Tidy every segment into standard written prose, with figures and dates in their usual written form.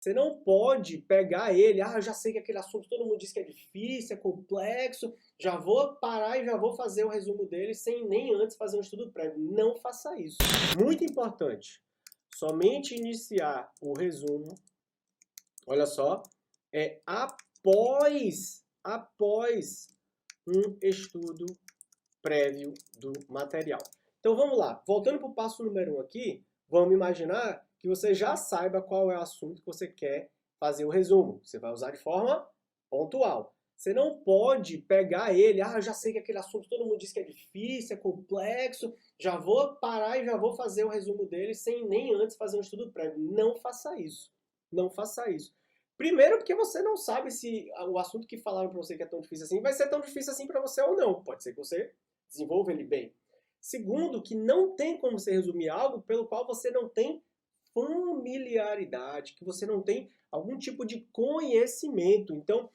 Você não pode pegar ele, eu já sei que aquele assunto todo mundo diz que é difícil, é complexo, já vou parar e já vou fazer o resumo dele sem nem antes fazer um estudo prévio. Não faça isso. Muito importante. Somente iniciar o resumo, olha só, após um estudo prévio do material. Então vamos lá, voltando para o passo número 1 aqui, vamos imaginar que você já saiba qual é o assunto que você quer fazer o resumo. Você vai usar de forma pontual. Você não pode pegar ele, eu já sei que aquele assunto todo mundo diz que é difícil, é complexo, já vou parar e já vou fazer o resumo dele sem nem antes fazer um estudo prévio. Não faça isso. Não faça isso. Primeiro porque você não sabe se o assunto que falaram para você que é tão difícil assim vai ser tão difícil assim para você ou não. Pode ser que você desenvolva ele bem. Segundo, que não tem como você resumir algo pelo qual você não tem familiaridade, que você não tem algum tipo de conhecimento. Então,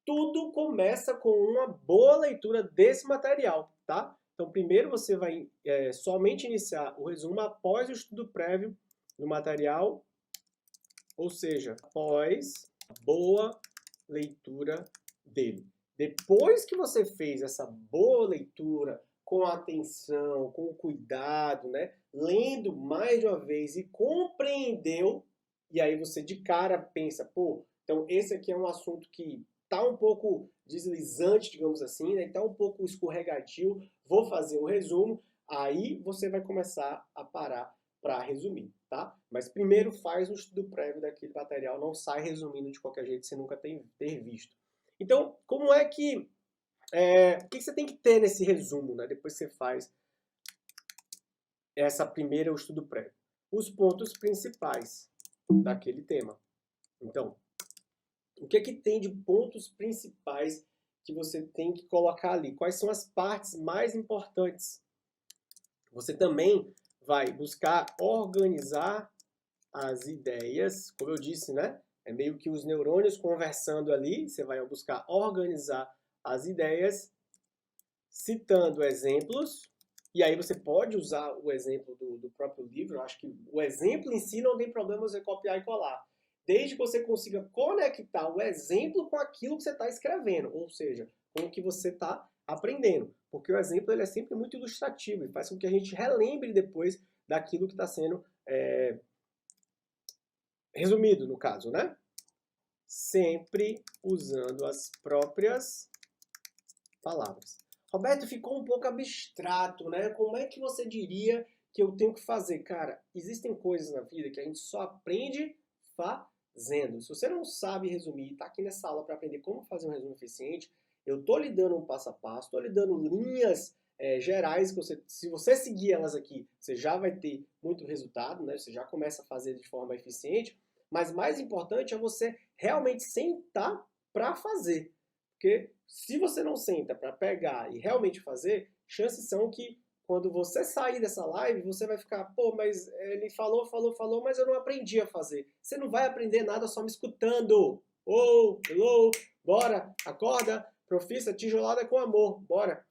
tudo começa com uma boa leitura desse material, tá? Então, primeiro você vai somente iniciar o resumo após o estudo prévio do material, ou seja, após a boa leitura dele. Depois que você fez essa boa leitura, com atenção, com cuidado, né? Lendo mais de uma vez e compreendeu, e aí você de cara pensa, pô, então esse aqui é um assunto que tá um pouco deslizante, digamos assim, né? Tá um pouco escorregadio, vou fazer um resumo, aí você vai começar a parar para resumir, tá? Mas primeiro faz um estudo prévio daquele material, não sai resumindo de qualquer jeito sem nunca ter visto. Então, como é que o que você tem que ter nesse resumo, né? Depois que você faz essa primeira estudo prévio? Os pontos principais daquele tema. Então, o que é que tem de pontos principais que você tem que colocar ali? Quais são as partes mais importantes? Você também vai buscar organizar as ideias, como eu disse, né? É meio que os neurônios conversando ali, você vai buscar organizar as ideias, citando exemplos, e aí você pode usar o exemplo do próprio livro. Eu acho que o exemplo em si não tem problema você copiar e colar, desde que você consiga conectar o exemplo com aquilo que você está escrevendo, ou seja, com o que você está aprendendo, porque o exemplo ele é sempre muito ilustrativo e faz com que a gente relembre depois daquilo que está sendo resumido, no caso, né? Sempre usando as próprias palavras. Roberto, ficou um pouco abstrato, né? Como é que você diria que eu tenho que fazer? Cara, existem coisas na vida que a gente só aprende fazendo. Se você não sabe resumir, está aqui nessa aula para aprender como fazer um resumo eficiente, eu estou lhe dando um passo a passo, estou lhe dando linhas gerais, que você, se você seguir elas aqui, você já vai ter muito resultado, né? Você já começa a fazer de forma eficiente, mas mais importante é você realmente sentar para fazer. Porque se você não senta para pegar e realmente fazer, chances são que quando você sair dessa live, você vai ficar, pô, mas ele falou, mas eu não aprendi a fazer. Você não vai aprender nada só me escutando. Oh, hello, bora, acorda, profissa, tijolada com amor, bora.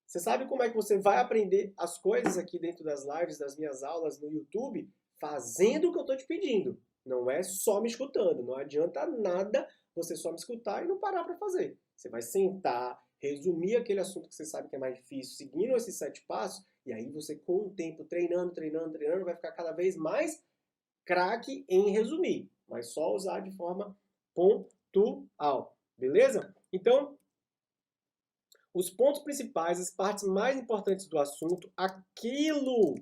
Você sabe como é que você vai aprender as coisas aqui dentro das lives, das minhas aulas no YouTube? Fazendo o que eu estou te pedindo. Não é só me escutando. Não adianta nada você só me escutar e não parar para fazer. Você vai sentar, resumir aquele assunto que você sabe que é mais difícil, seguindo esses 7 passos, e aí você, com o tempo, treinando, vai ficar cada vez mais craque em resumir, mas só usar de forma pontual. Beleza? Então, os pontos principais, as partes mais importantes do assunto, aquilo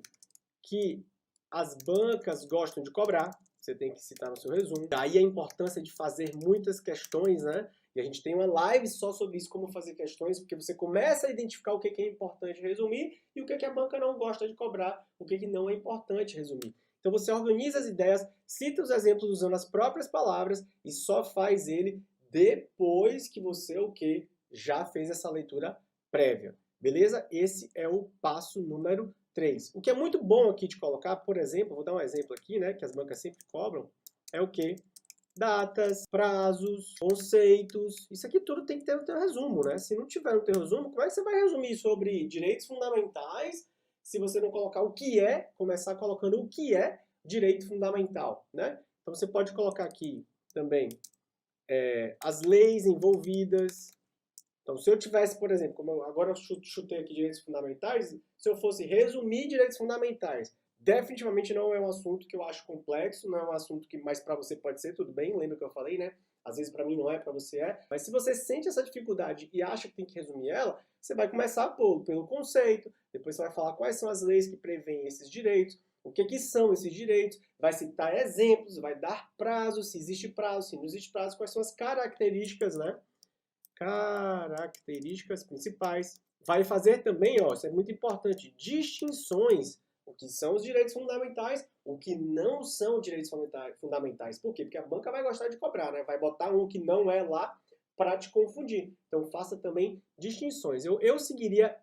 que as bancas gostam de cobrar, você tem que citar no seu resumo. Daí a importância de fazer muitas questões, né? E a gente tem uma live só sobre isso, como fazer questões, porque você começa a identificar o que é importante resumir e o que a banca não gosta de cobrar, o que não é importante resumir. Então você organiza as ideias, cita os exemplos usando as próprias palavras e só faz ele depois que você já fez essa leitura prévia. Beleza? Esse é o passo número 3. O que é muito bom aqui de colocar, por exemplo, vou dar um exemplo aqui, né, que as bancas sempre cobram, é o quê? Datas, prazos, conceitos, isso aqui tudo tem que ter no teu resumo, né? Se não tiver no teu resumo, como é que você vai resumir sobre direitos fundamentais se você não colocar o que é, começar colocando o que é direito fundamental, né? Então você pode colocar aqui também as leis envolvidas. Então, se eu tivesse, por exemplo, como agora eu chutei aqui direitos fundamentais, se eu fosse resumir direitos fundamentais, definitivamente não é um assunto que eu acho complexo, não é um assunto que mais para você pode ser, tudo bem, lembra que eu falei, né? Às vezes para mim não é, para você é. Mas se você sente essa dificuldade e acha que tem que resumir ela, você vai começar pelo conceito, depois você vai falar quais são as leis que prevêem esses direitos, o que são esses direitos, vai citar exemplos, vai dar prazos, se existe prazo, se não existe prazo, quais são as características, né? Características principais. Vai fazer também, ó, isso é muito importante, distinções, o que são os direitos fundamentais, o que não são direitos fundamentais. Por quê? Porque a banca vai gostar de cobrar, né? Vai botar um que não é lá para te confundir. Então faça também distinções. Eu seguiria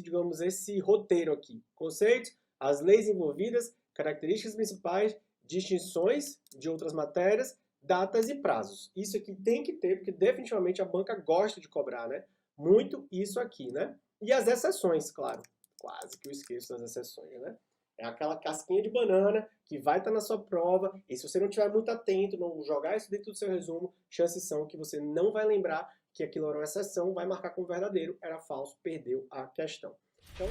digamos, esse roteiro aqui. Conceitos, as leis envolvidas, características principais, distinções de outras matérias, datas e prazos. Isso aqui tem que ter, porque definitivamente a banca gosta de cobrar, né? Muito isso aqui, né? E as exceções, claro. Quase que eu esqueço das exceções, né? É aquela casquinha de banana que vai estar na sua prova, e se você não estiver muito atento, não jogar isso dentro do seu resumo, chances são que você não vai lembrar que aquilo era uma exceção, vai marcar como verdadeiro, era falso, perdeu a questão. Então,